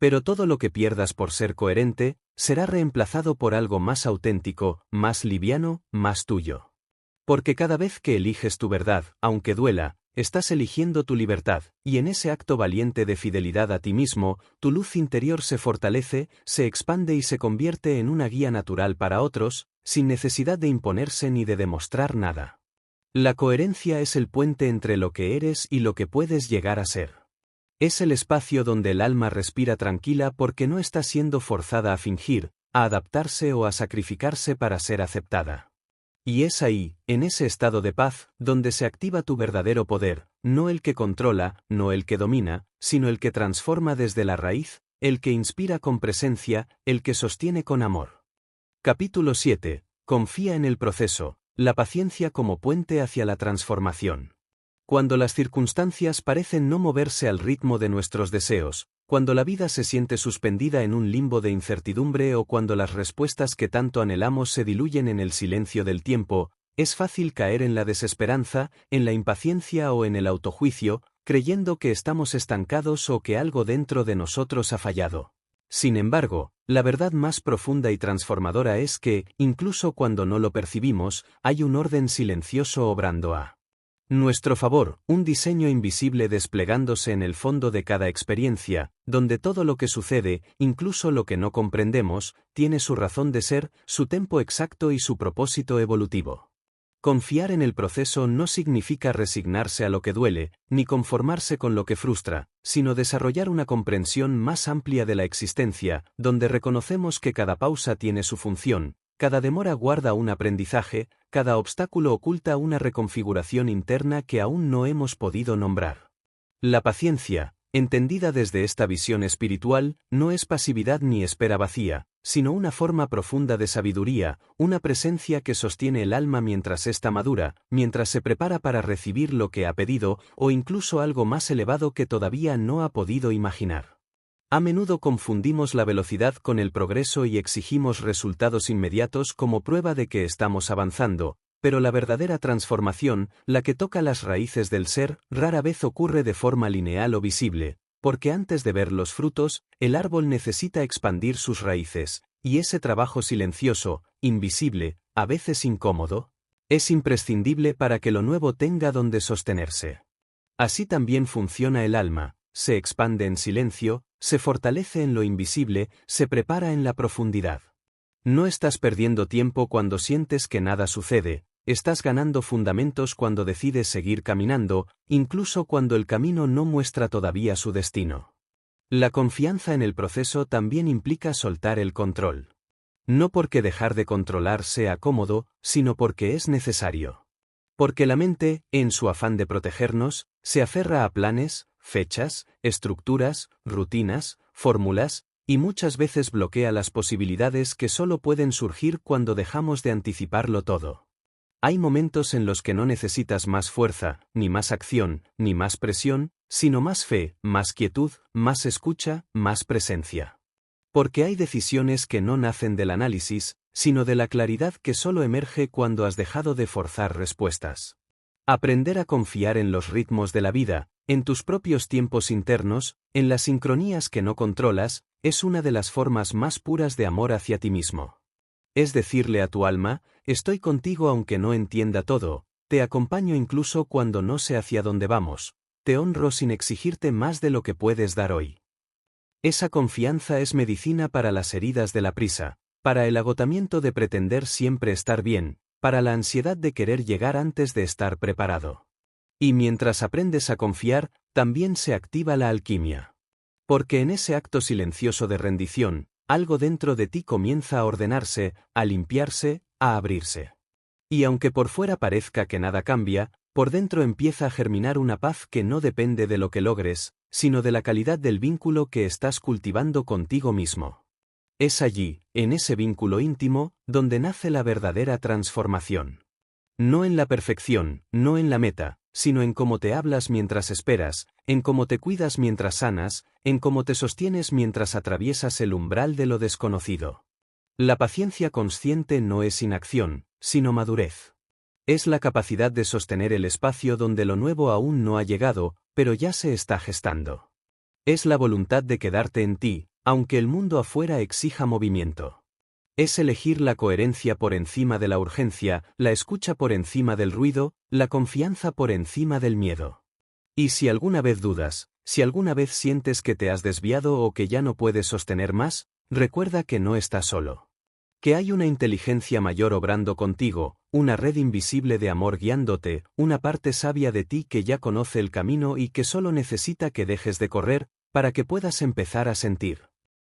Pero todo lo que pierdas por ser coherente, será reemplazado por algo más auténtico, más liviano, más tuyo. Porque cada vez que eliges tu verdad, aunque duela, estás eligiendo tu libertad, y en ese acto valiente de fidelidad a ti mismo, tu luz interior se fortalece, se expande y se convierte en una guía natural para otros, sin necesidad de imponerse ni de demostrar nada. La coherencia es el puente entre lo que eres y lo que puedes llegar a ser. Es el espacio donde el alma respira tranquila porque no está siendo forzada a fingir, a adaptarse o a sacrificarse para ser aceptada. Y es ahí, en ese estado de paz, donde se activa tu verdadero poder, no el que controla, no el que domina, sino el que transforma desde la raíz, el que inspira con presencia, el que sostiene con amor. Capítulo 7. Confía en el proceso, la paciencia como puente hacia la transformación. Cuando las circunstancias parecen no moverse al ritmo de nuestros deseos, cuando la vida se siente suspendida en un limbo de incertidumbre o cuando las respuestas que tanto anhelamos se diluyen en el silencio del tiempo, es fácil caer en la desesperanza, en la impaciencia o en el autojuicio, creyendo que estamos estancados o que algo dentro de nosotros ha fallado. Sin embargo, la verdad más profunda y transformadora es que, incluso cuando no lo percibimos, hay un orden silencioso obrando a nuestro favor, un diseño invisible desplegándose en el fondo de cada experiencia, donde todo lo que sucede, incluso lo que no comprendemos, tiene su razón de ser, su tempo exacto y su propósito evolutivo. Confiar en el proceso no significa resignarse a lo que duele, ni conformarse con lo que frustra, sino desarrollar una comprensión más amplia de la existencia, donde reconocemos que cada pausa tiene su función, cada demora guarda un aprendizaje, cada obstáculo oculta una reconfiguración interna que aún no hemos podido nombrar. La paciencia, Entendida desde esta visión espiritual, no es pasividad ni espera vacía, sino una forma profunda de sabiduría, una presencia que sostiene el alma mientras ésta madura, mientras se prepara para recibir lo que ha pedido, o incluso algo más elevado que todavía no ha podido imaginar. A menudo confundimos la velocidad con el progreso y exigimos resultados inmediatos como prueba de que estamos avanzando, pero la verdadera transformación, la que toca las raíces del ser, rara vez ocurre de forma lineal o visible, porque antes de ver los frutos, el árbol necesita expandir sus raíces, y ese trabajo silencioso, invisible, a veces incómodo, es imprescindible para que lo nuevo tenga donde sostenerse. Así también funciona el alma, se expande en silencio, se fortalece en lo invisible, se prepara en la profundidad. No estás perdiendo tiempo cuando sientes que nada sucede, estás ganando fundamentos cuando decides seguir caminando, incluso cuando el camino no muestra todavía su destino. La confianza en el proceso también implica soltar el control. No porque dejar de controlar sea cómodo, sino porque es necesario. Porque la mente, en su afán de protegernos, se aferra a planes, fechas, estructuras, rutinas, fórmulas, y muchas veces bloquea las posibilidades que solo pueden surgir cuando dejamos de anticiparlo todo. Hay momentos en los que no necesitas más fuerza, ni más acción, ni más presión, sino más fe, más quietud, más escucha, más presencia. Porque hay decisiones que no nacen del análisis, sino de la claridad que solo emerge cuando has dejado de forzar respuestas. Aprender a confiar en los ritmos de la vida, en tus propios tiempos internos, en las sincronías que no controlas, es una de las formas más puras de amor hacia ti mismo. Es decirle a tu alma, estoy contigo aunque no entienda todo, te acompaño incluso cuando no sé hacia dónde vamos, te honro sin exigirte más de lo que puedes dar hoy. Esa confianza es medicina para las heridas de la prisa, para el agotamiento de pretender siempre estar bien, para la ansiedad de querer llegar antes de estar preparado. Y mientras aprendes a confiar, también se activa la alquimia. Porque en ese acto silencioso de rendición, algo dentro de ti comienza a ordenarse, a limpiarse, a abrirse. Y aunque por fuera parezca que nada cambia, por dentro empieza a germinar una paz que no depende de lo que logres, sino de la calidad del vínculo que estás cultivando contigo mismo. Es allí, en ese vínculo íntimo, donde nace la verdadera transformación. No en la perfección, no en la meta, sino en cómo te hablas mientras esperas, en cómo te cuidas mientras sanas, en cómo te sostienes mientras atraviesas el umbral de lo desconocido. La paciencia consciente no es inacción, sino madurez. Es la capacidad de sostener el espacio donde lo nuevo aún no ha llegado, pero ya se está gestando. Es la voluntad de quedarte en ti, aunque el mundo afuera exija movimiento. Es elegir la coherencia por encima de la urgencia, la escucha por encima del ruido, la confianza por encima del miedo. Y si alguna vez dudas, si alguna vez sientes que te has desviado o que ya no puedes sostener más, recuerda que no estás solo. Que hay una inteligencia mayor obrando contigo, una red invisible de amor guiándote, una parte sabia de ti que ya conoce el camino y que solo necesita que dejes de correr, para que puedas empezar a sentir.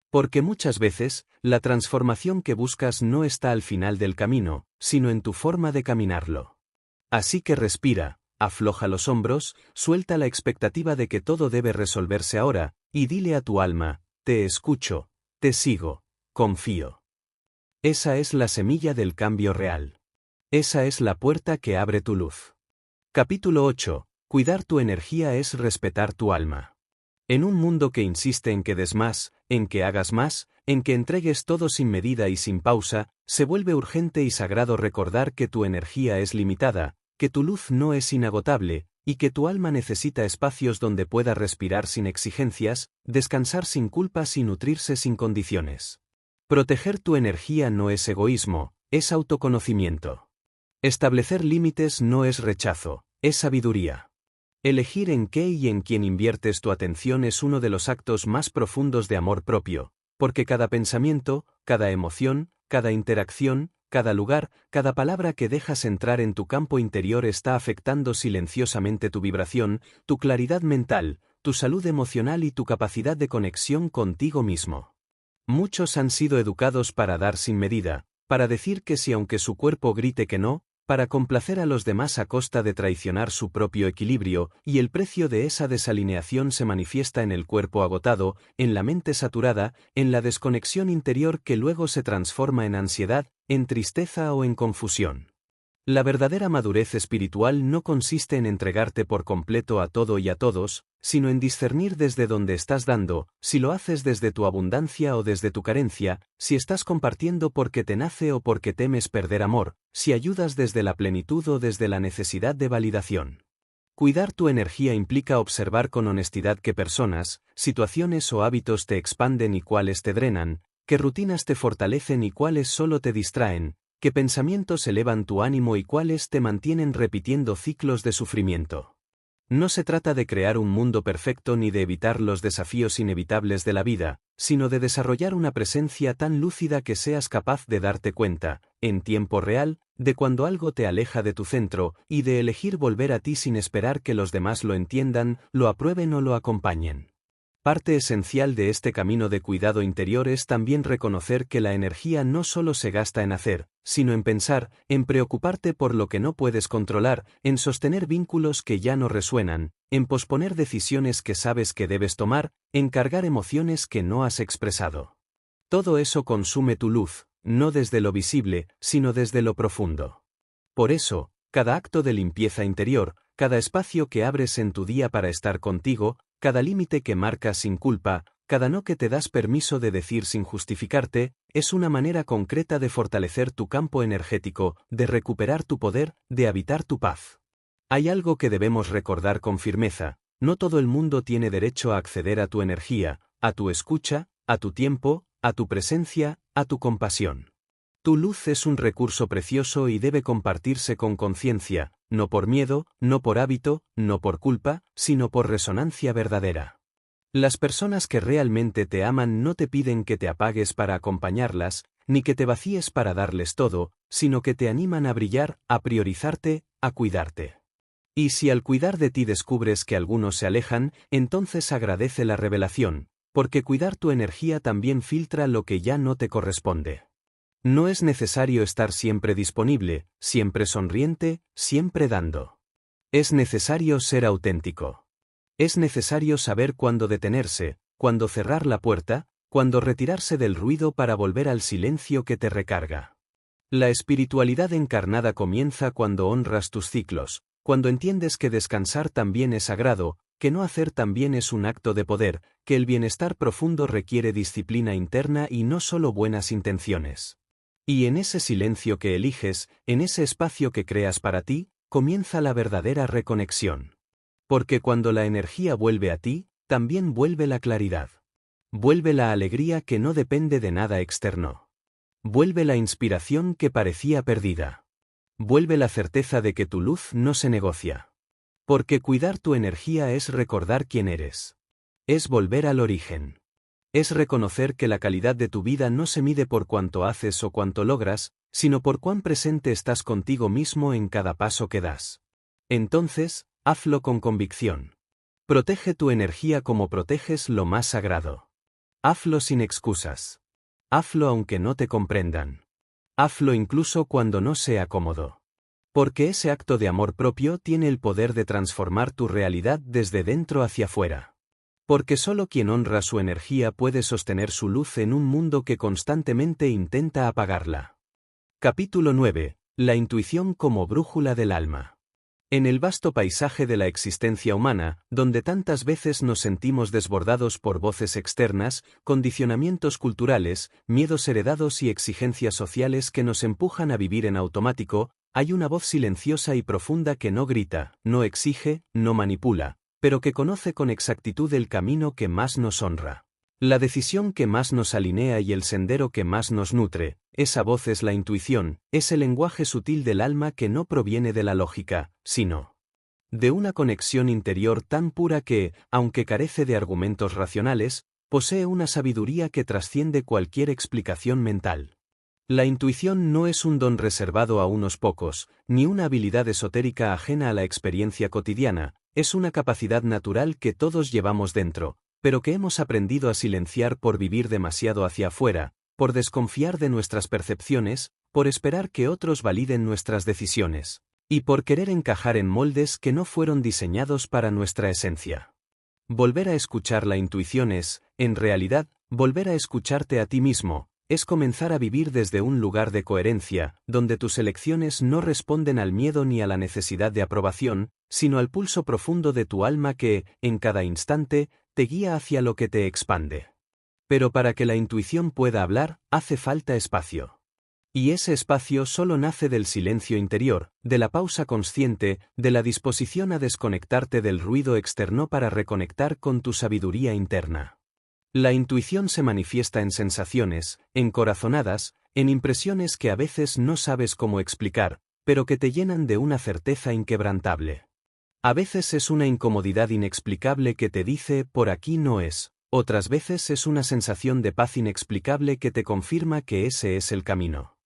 Porque muchas veces, la transformación que buscas no está al final del camino, sino en tu forma de caminarlo. Así que respira, afloja los hombros, suelta la expectativa de que todo debe resolverse ahora, y dile a tu alma, te escucho, te sigo, confío. Esa es la semilla del cambio real. Esa es la puerta que abre tu luz. Capítulo 8. Cuidar tu energía es respetar tu alma. En un mundo que insiste en que des más, en que hagas más, en que entregues todo sin medida y sin pausa, se vuelve urgente y sagrado recordar que tu energía es limitada, que tu luz no es inagotable, y que tu alma necesita espacios donde pueda respirar sin exigencias, descansar sin culpas y nutrirse sin condiciones. Proteger tu energía no es egoísmo, es autoconocimiento. Establecer límites no es rechazo, es sabiduría. Elegir en qué y en quién inviertes tu atención es uno de los actos más profundos de amor propio, porque cada pensamiento, cada emoción, cada interacción, cada lugar, cada palabra que dejas entrar en tu campo interior está afectando silenciosamente tu vibración, tu claridad mental, tu salud emocional y tu capacidad de conexión contigo mismo. Muchos han sido educados para dar sin medida, para decir que si aunque su cuerpo grite que no, para complacer a los demás a costa de traicionar su propio equilibrio, y el precio de esa desalineación se manifiesta en el cuerpo agotado, en la mente saturada, en la desconexión interior que luego se transforma en ansiedad, en tristeza o en confusión. La verdadera madurez espiritual no consiste en entregarte por completo a todo y a todos, sino en discernir desde dónde estás dando, si lo haces desde tu abundancia o desde tu carencia, si estás compartiendo porque te nace o porque temes perder amor, si ayudas desde la plenitud o desde la necesidad de validación. Cuidar tu energía implica observar con honestidad qué personas, situaciones o hábitos te expanden y cuáles te drenan, qué rutinas te fortalecen y cuáles solo te distraen, qué pensamientos elevan tu ánimo y cuáles te mantienen repitiendo ciclos de sufrimiento. No se trata de crear un mundo perfecto ni de evitar los desafíos inevitables de la vida, sino de desarrollar una presencia tan lúcida que seas capaz de darte cuenta, en tiempo real, de cuando algo te aleja de tu centro, y de elegir volver a ti sin esperar que los demás lo entiendan, lo aprueben o lo acompañen. Parte esencial de este camino de cuidado interior es también reconocer que la energía no solo se gasta en hacer, sino en pensar, en preocuparte por lo que no puedes controlar, en sostener vínculos que ya no resuenan, en posponer decisiones que sabes que debes tomar, en cargar emociones que no has expresado. Todo eso consume tu luz, no desde lo visible, sino desde lo profundo. Por eso, cada acto de limpieza interior, cada espacio que abres en tu día para estar contigo, cada límite que marcas sin culpa, cada no que te das permiso de decir sin justificarte, es una manera concreta de fortalecer tu campo energético, de recuperar tu poder, de habitar tu paz. Hay algo que debemos recordar con firmeza: no todo el mundo tiene derecho a acceder a tu energía, a tu escucha, a tu tiempo, a tu presencia, a tu compasión. Tu luz es un recurso precioso y debe compartirse con conciencia, no por miedo, no por hábito, no por culpa, sino por resonancia verdadera. Las personas que realmente te aman no te piden que te apagues para acompañarlas, ni que te vacíes para darles todo, sino que te animan a brillar, a priorizarte, a cuidarte. Y si al cuidar de ti descubres que algunos se alejan, entonces agradece la revelación, porque cuidar tu energía también filtra lo que ya no te corresponde. No es necesario estar siempre disponible, siempre sonriente, siempre dando. Es necesario ser auténtico. Es necesario saber cuándo detenerse, cuándo cerrar la puerta, cuándo retirarse del ruido para volver al silencio que te recarga. La espiritualidad encarnada comienza cuando honras tus ciclos, cuando entiendes que descansar también es sagrado, que no hacer también es un acto de poder, que el bienestar profundo requiere disciplina interna y no solo buenas intenciones. Y en ese silencio que eliges, en ese espacio que creas para ti, comienza la verdadera reconexión. Porque cuando la energía vuelve a ti, también vuelve la claridad. Vuelve la alegría que no depende de nada externo. Vuelve la inspiración que parecía perdida. Vuelve la certeza de que tu luz no se negocia. Porque cuidar tu energía es recordar quién eres. Es volver al origen. Es reconocer que la calidad de tu vida no se mide por cuánto haces o cuánto logras, sino por cuán presente estás contigo mismo en cada paso que das. Entonces, hazlo con convicción. Protege tu energía como proteges lo más sagrado. Hazlo sin excusas. Hazlo aunque no te comprendan. Hazlo incluso cuando no sea cómodo. Porque ese acto de amor propio tiene el poder de transformar tu realidad desde dentro hacia afuera. Porque solo quien honra su energía puede sostener su luz en un mundo que constantemente intenta apagarla. Capítulo 9. La intuición como brújula del alma. En el vasto paisaje de la existencia humana, donde tantas veces nos sentimos desbordados por voces externas, condicionamientos culturales, miedos heredados y exigencias sociales que nos empujan a vivir en automático, hay una voz silenciosa y profunda que no grita, no exige, no manipula, pero que conoce con exactitud el camino que más nos honra. La decisión que más nos alinea y el sendero que más nos nutre, esa voz es la intuición, es el lenguaje sutil del alma que no proviene de la lógica, sino de una conexión interior tan pura que, aunque carece de argumentos racionales, posee una sabiduría que trasciende cualquier explicación mental. La intuición no es un don reservado a unos pocos, ni una habilidad esotérica ajena a la experiencia cotidiana, es una capacidad natural que todos llevamos dentro, pero que hemos aprendido a silenciar por vivir demasiado hacia afuera, por desconfiar de nuestras percepciones, por esperar que otros validen nuestras decisiones, y por querer encajar en moldes que no fueron diseñados para nuestra esencia. Volver a escuchar la intuición es, en realidad, volver a escucharte a ti mismo, es comenzar a vivir desde un lugar de coherencia, donde tus elecciones no responden al miedo ni a la necesidad de aprobación, sino al pulso profundo de tu alma que, en cada instante, te guía hacia lo que te expande. Pero para que la intuición pueda hablar, hace falta espacio. Y ese espacio solo nace del silencio interior, de la pausa consciente, de la disposición a desconectarte del ruido externo para reconectar con tu sabiduría interna. La intuición se manifiesta en sensaciones, en corazonadas, en impresiones que a veces no sabes cómo explicar, pero que te llenan de una certeza inquebrantable. A veces es una incomodidad inexplicable que te dice por aquí no es, otras veces es una sensación de paz inexplicable que te confirma que ese es el camino.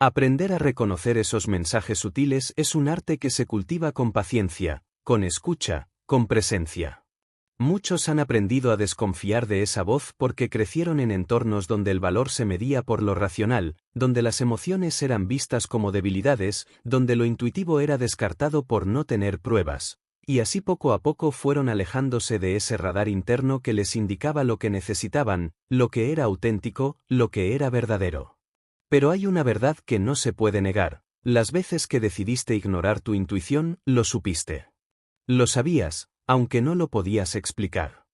Aprender a reconocer esos mensajes sutiles es un arte que se cultiva con paciencia, con escucha, con presencia. Muchos han aprendido a desconfiar de esa voz porque crecieron en entornos donde el valor se medía por lo racional, donde las emociones eran vistas como debilidades, donde lo intuitivo era descartado por no tener pruebas, y así poco a poco fueron alejándose de ese radar interno que les indicaba lo que necesitaban, lo que era auténtico, lo que era verdadero. Pero hay una verdad que no se puede negar: las veces que decidiste ignorar tu intuición, lo supiste. Lo sabías, aunque no lo podías explicar.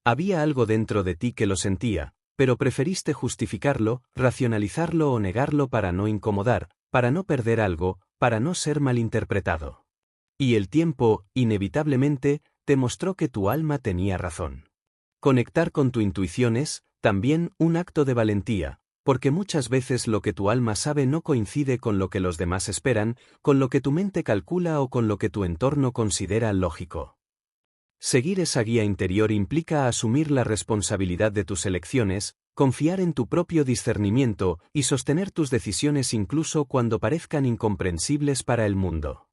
Había algo dentro de ti que lo sentía, pero preferiste justificarlo, racionalizarlo o negarlo para no incomodar, para no perder algo, para no ser malinterpretado. Y el tiempo, inevitablemente, te mostró que tu alma tenía razón. Conectar con tu intuición es, también, un acto de valentía, porque muchas veces lo que tu alma sabe no coincide con lo que los demás esperan, con lo que tu mente calcula o con lo que tu entorno considera lógico. Seguir esa guía interior implica asumir la responsabilidad de tus elecciones, confiar en tu propio discernimiento y sostener tus decisiones incluso cuando parezcan incomprensibles para el mundo.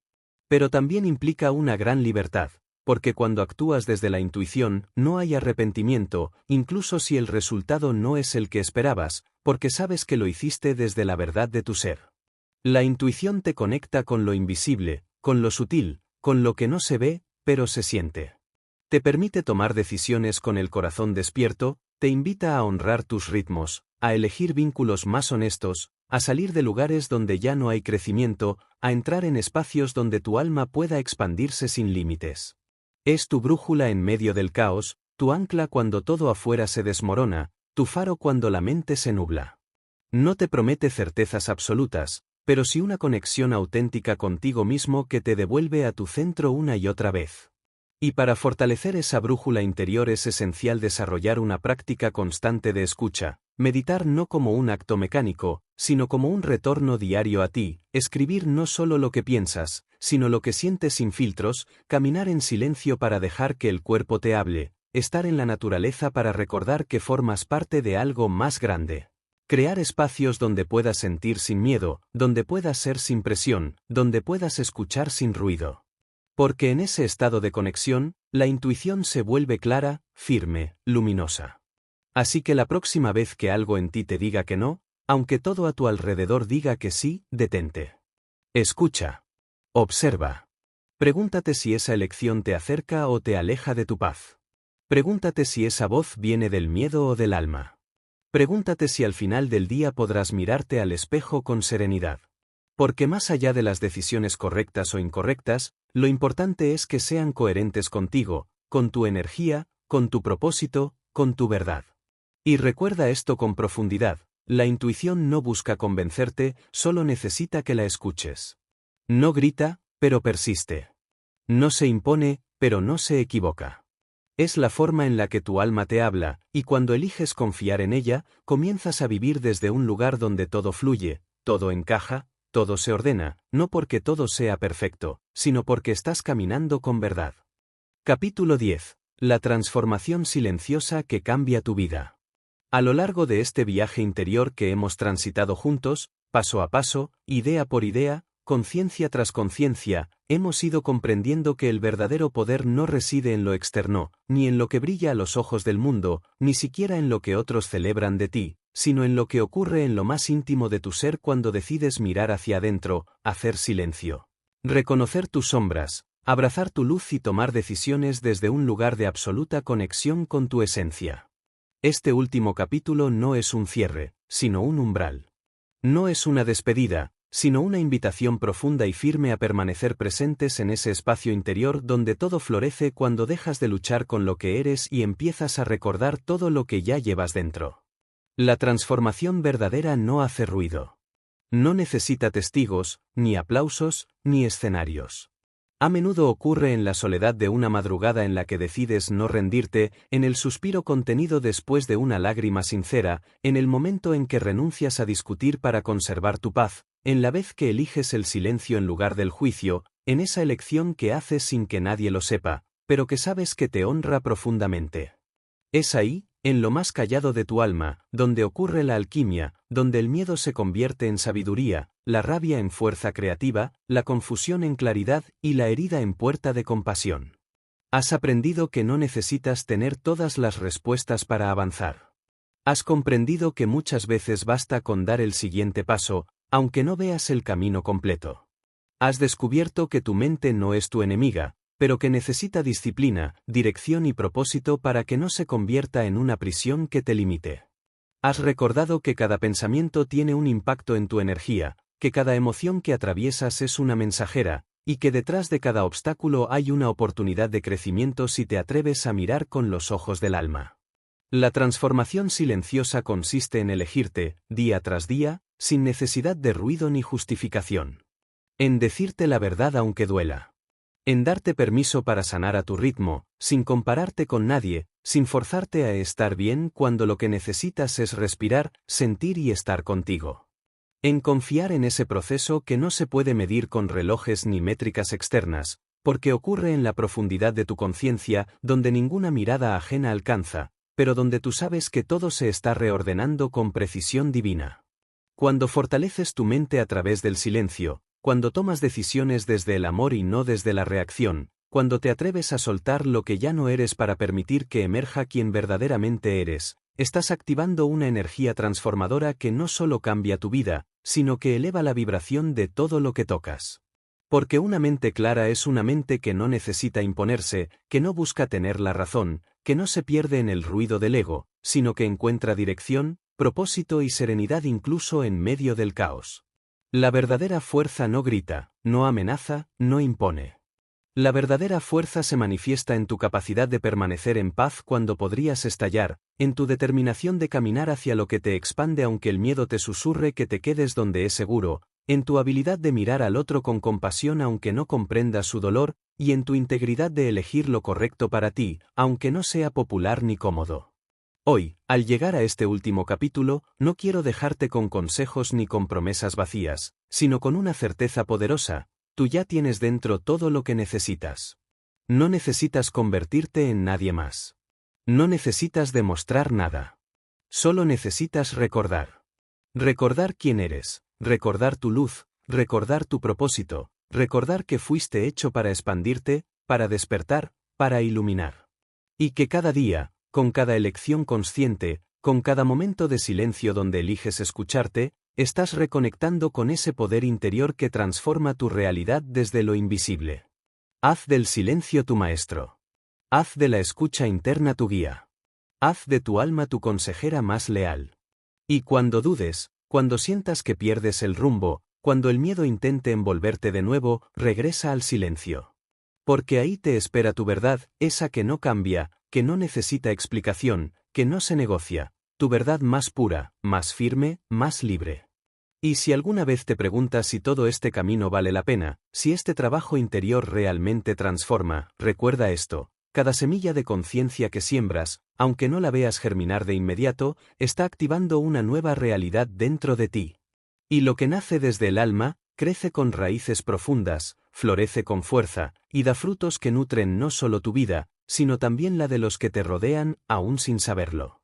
Pero también implica una gran libertad, porque cuando actúas desde la intuición no hay arrepentimiento, incluso si el resultado no es el que esperabas, porque sabes que lo hiciste desde la verdad de tu ser. La intuición te conecta con lo invisible, con lo sutil, con lo que no se ve, pero se siente. Te permite tomar decisiones con el corazón despierto, te invita a honrar tus ritmos, a elegir vínculos más honestos, a salir de lugares donde ya no hay crecimiento, a entrar en espacios donde tu alma pueda expandirse sin límites. Es tu brújula en medio del caos, tu ancla cuando todo afuera se desmorona, tu faro cuando la mente se nubla. No te promete certezas absolutas, pero sí una conexión auténtica contigo mismo que te devuelve a tu centro una y otra vez. Y para fortalecer esa brújula interior es esencial desarrollar una práctica constante de escucha, meditar no como un acto mecánico, sino como un retorno diario a ti, escribir no solo lo que piensas, sino lo que sientes sin filtros, caminar en silencio para dejar que el cuerpo te hable, estar en la naturaleza para recordar que formas parte de algo más grande. Crear espacios donde puedas sentir sin miedo, donde puedas ser sin presión, donde puedas escuchar sin ruido. Porque en ese estado de conexión, la intuición se vuelve clara, firme, luminosa. Así que la próxima vez que algo en ti te diga que no, aunque todo a tu alrededor diga que sí, detente. Escucha. Observa. Pregúntate si esa elección te acerca o te aleja de tu paz. Pregúntate si esa voz viene del miedo o del alma. Pregúntate si al final del día podrás mirarte al espejo con serenidad. Porque más allá de las decisiones correctas o incorrectas, lo importante es que sean coherentes contigo, con tu energía, con tu propósito, con tu verdad. Y recuerda esto con profundidad: la intuición no busca convencerte, solo necesita que la escuches. No grita, pero persiste. No se impone, pero no se equivoca. Es la forma en la que tu alma te habla, y cuando eliges confiar en ella, comienzas a vivir desde un lugar donde todo fluye, todo encaja, todo se ordena, no porque todo sea perfecto, sino porque estás caminando con verdad. Capítulo 10. La transformación silenciosa que cambia tu vida. A lo largo de este viaje interior que hemos transitado juntos, paso a paso, idea por idea, conciencia tras conciencia, hemos ido comprendiendo que el verdadero poder no reside en lo externo, ni en lo que brilla a los ojos del mundo, ni siquiera en lo que otros celebran de ti, sino en lo que ocurre en lo más íntimo de tu ser cuando decides mirar hacia adentro, hacer silencio. Reconocer tus sombras, abrazar tu luz y tomar decisiones desde un lugar de absoluta conexión con tu esencia. Este último capítulo no es un cierre, sino un umbral. No es una despedida, sino una invitación profunda y firme a permanecer presentes en ese espacio interior donde todo florece cuando dejas de luchar con lo que eres y empiezas a recordar todo lo que ya llevas dentro. La transformación verdadera no hace ruido. No necesita testigos, ni aplausos, ni escenarios. A menudo ocurre en la soledad de una madrugada en la que decides no rendirte, en el suspiro contenido después de una lágrima sincera, en el momento en que renuncias a discutir para conservar tu paz, en la vez que eliges el silencio en lugar del juicio, en esa elección que haces sin que nadie lo sepa, pero que sabes que te honra profundamente. Es ahí, en lo más callado de tu alma, donde ocurre la alquimia, donde el miedo se convierte en sabiduría, la rabia en fuerza creativa, la confusión en claridad y la herida en puerta de compasión. Has aprendido que no necesitas tener todas las respuestas para avanzar. Has comprendido que muchas veces basta con dar el siguiente paso, aunque no veas el camino completo. Has descubierto que tu mente no es tu enemiga, pero que necesita disciplina, dirección y propósito para que no se convierta en una prisión que te limite. Has recordado que cada pensamiento tiene un impacto en tu energía, que cada emoción que atraviesas es una mensajera, y que detrás de cada obstáculo hay una oportunidad de crecimiento si te atreves a mirar con los ojos del alma. La transformación silenciosa consiste en elegirte, día tras día, sin necesidad de ruido ni justificación. En decirte la verdad aunque duela. En darte permiso para sanar a tu ritmo, sin compararte con nadie, sin forzarte a estar bien cuando lo que necesitas es respirar, sentir y estar contigo. En confiar en ese proceso que no se puede medir con relojes ni métricas externas, porque ocurre en la profundidad de tu conciencia, donde ninguna mirada ajena alcanza, pero donde tú sabes que todo se está reordenando con precisión divina. Cuando fortaleces tu mente a través del silencio, cuando tomas decisiones desde el amor y no desde la reacción, cuando te atreves a soltar lo que ya no eres para permitir que emerja quien verdaderamente eres, estás activando una energía transformadora que no solo cambia tu vida, sino que eleva la vibración de todo lo que tocas. Porque una mente clara es una mente que no necesita imponerse, que no busca tener la razón, que no se pierde en el ruido del ego, sino que encuentra dirección, propósito y serenidad incluso en medio del caos. La verdadera fuerza no grita, no amenaza, no impone. La verdadera fuerza se manifiesta en tu capacidad de permanecer en paz cuando podrías estallar, en tu determinación de caminar hacia lo que te expande aunque el miedo te susurre que te quedes donde es seguro, en tu habilidad de mirar al otro con compasión aunque no comprendas su dolor, y en tu integridad de elegir lo correcto para ti, aunque no sea popular ni cómodo. Hoy, al llegar a este último capítulo, no quiero dejarte con consejos ni con promesas vacías, sino con una certeza poderosa: tú ya tienes dentro todo lo que necesitas. No necesitas convertirte en nadie más. No necesitas demostrar nada. Solo necesitas recordar. Recordar quién eres, recordar tu luz, recordar tu propósito, recordar que fuiste hecho para expandirte, para despertar, para iluminar. Y que cada día, con cada elección consciente, con cada momento de silencio donde eliges escucharte, estás reconectando con ese poder interior que transforma tu realidad desde lo invisible. Haz del silencio tu maestro. Haz de la escucha interna tu guía. Haz de tu alma tu consejera más leal. Y cuando dudes, cuando sientas que pierdes el rumbo, cuando el miedo intente envolverte de nuevo, regresa al silencio. Porque ahí te espera tu verdad, esa que no cambia, que no necesita explicación, que no se negocia, tu verdad más pura, más firme, más libre. Y si alguna vez te preguntas si todo este camino vale la pena, si este trabajo interior realmente transforma, recuerda esto: cada semilla de conciencia que siembras, aunque no la veas germinar de inmediato, está activando una nueva realidad dentro de ti. Y lo que nace desde el alma, crece con raíces profundas, florece con fuerza, y da frutos que nutren no solo tu vida, sino también la de los que te rodean, aún sin saberlo.